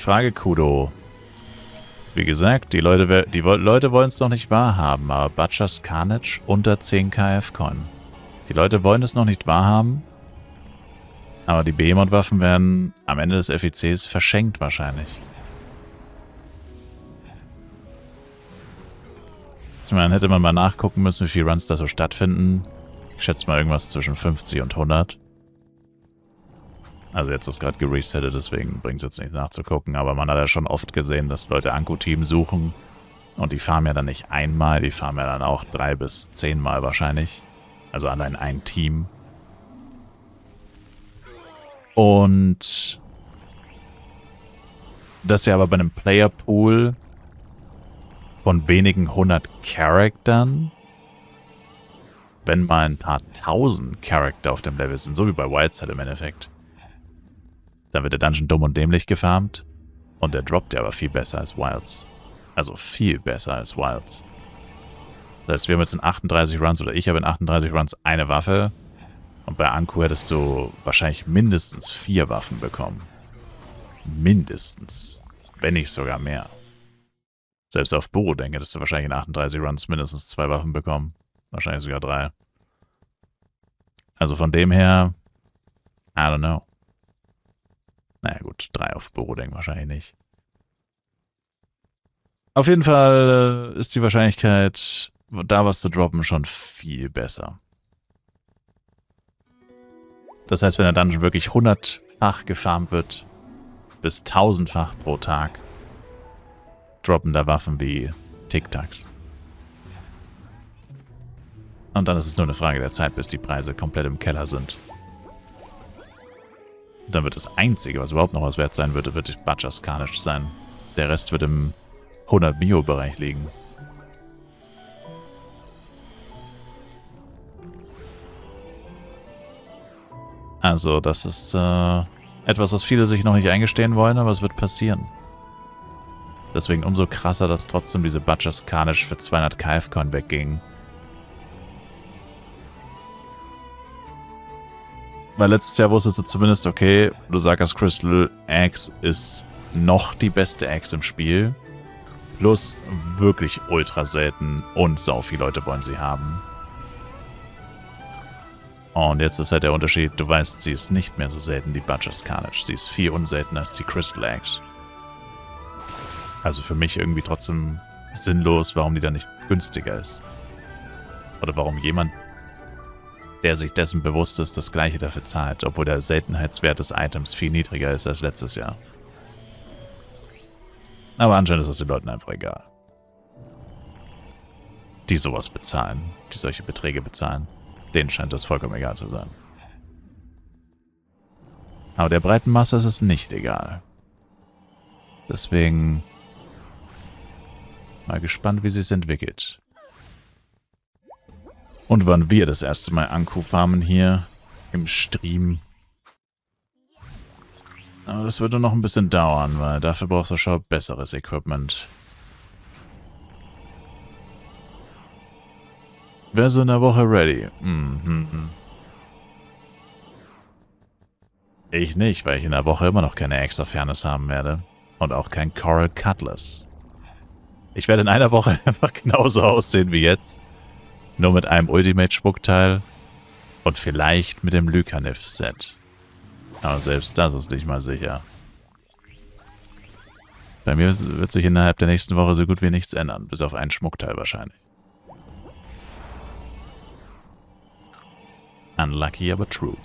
Frage, Kudo. Wie gesagt, die Leute wollen es noch nicht wahrhaben, aber Butcher's Carnage unter 10 KF-Coin. Die Leute wollen es noch nicht wahrhaben, aber die Behemoth-Waffen werden am Ende des FECs verschenkt wahrscheinlich. Ich meine, hätte man mal nachgucken müssen, wie viele Runs da so stattfinden. Ich schätze mal irgendwas zwischen 50 und 100. Also jetzt ist gerade geresettet, deswegen bringt es jetzt nicht nachzugucken. Aber man hat ja schon oft gesehen, dass Leute Anku-Team suchen. Und die farmen ja dann nicht einmal, die farmen ja dann auch 3 bis 10 Mal wahrscheinlich. Also allein ein Team. Und das ja aber bei einem Player-Pool von wenigen 100 Charaktern, wenn mal ein paar 1000 Charakter auf dem Level sind, so wie bei Wildside im Endeffekt, dann wird der Dungeon dumm und dämlich gefarmt und der droppt ja aber viel besser als Wilds. Also viel besser als Wilds. Das heißt, wir haben jetzt in 38 Runs, oder ich habe in 38 Runs eine Waffe und bei Anku hättest du wahrscheinlich mindestens 4 Waffen bekommen. Mindestens. Wenn nicht sogar mehr. Selbst auf Borodeng hättest du wahrscheinlich in 38 Runs mindestens 2 Waffen bekommen. Wahrscheinlich sogar 3. Also von dem her, I don't know. Naja gut, 3 auf Borodeng wahrscheinlich nicht. Auf jeden Fall ist die Wahrscheinlichkeit, da was zu droppen, schon viel besser. Das heißt, wenn der Dungeon wirklich 100-fach gefarmt wird, bis 1000-fach pro Tag, droppen da Waffen wie Tic-Tacs. Und dann ist es nur eine Frage der Zeit, bis die Preise komplett im Keller sind. Und dann wird das Einzige, was überhaupt noch was wert sein wird Butcher's Carnage sein. Der Rest wird im 100 Mio-Bereich liegen. Also das ist etwas, was viele sich noch nicht eingestehen wollen, aber es wird passieren. Deswegen umso krasser, dass trotzdem diese Butcher's Carnage für 200 KF-Coin wegging. Weil letztes Jahr wusstest du zumindest, okay, Lusakas Crystal Axe ist noch die beste Axe im Spiel. Plus wirklich ultra selten und sau viele Leute wollen sie haben. Und jetzt ist halt der Unterschied, du weißt, sie ist nicht mehr so selten, die Butcher's Carnage. Sie ist viel unseltener als die Crystal Axe. Also für mich irgendwie trotzdem sinnlos, warum die dann nicht günstiger ist. Oder warum jemand, der sich dessen bewusst ist, das gleiche dafür zahlt, obwohl der Seltenheitswert des Items viel niedriger ist als letztes Jahr. Aber anscheinend ist es den Leuten einfach egal. Die sowas bezahlen, die solche Beträge bezahlen, denen scheint das vollkommen egal zu sein. Aber der breiten Masse ist es nicht egal. Deswegen mal gespannt, wie sie es entwickelt. Und wann wir das erste Mal Anku farmen hier im Stream. Aber das würde noch ein bisschen dauern, weil dafür brauchst du schon besseres Equipment. Wäre so in der Woche ready? Ich nicht, weil ich in der Woche immer noch keine extra Fairness haben werde. Und auch kein Coral Cutlass. Ich werde in einer Woche einfach genauso aussehen wie jetzt. Nur mit einem Ultimate-Schmuckteil und vielleicht mit dem Lycanif-Set. Aber selbst das ist nicht mal sicher. Bei mir wird sich innerhalb der nächsten Woche so gut wie nichts ändern, bis auf ein Schmuckteil wahrscheinlich. Unlucky, aber true.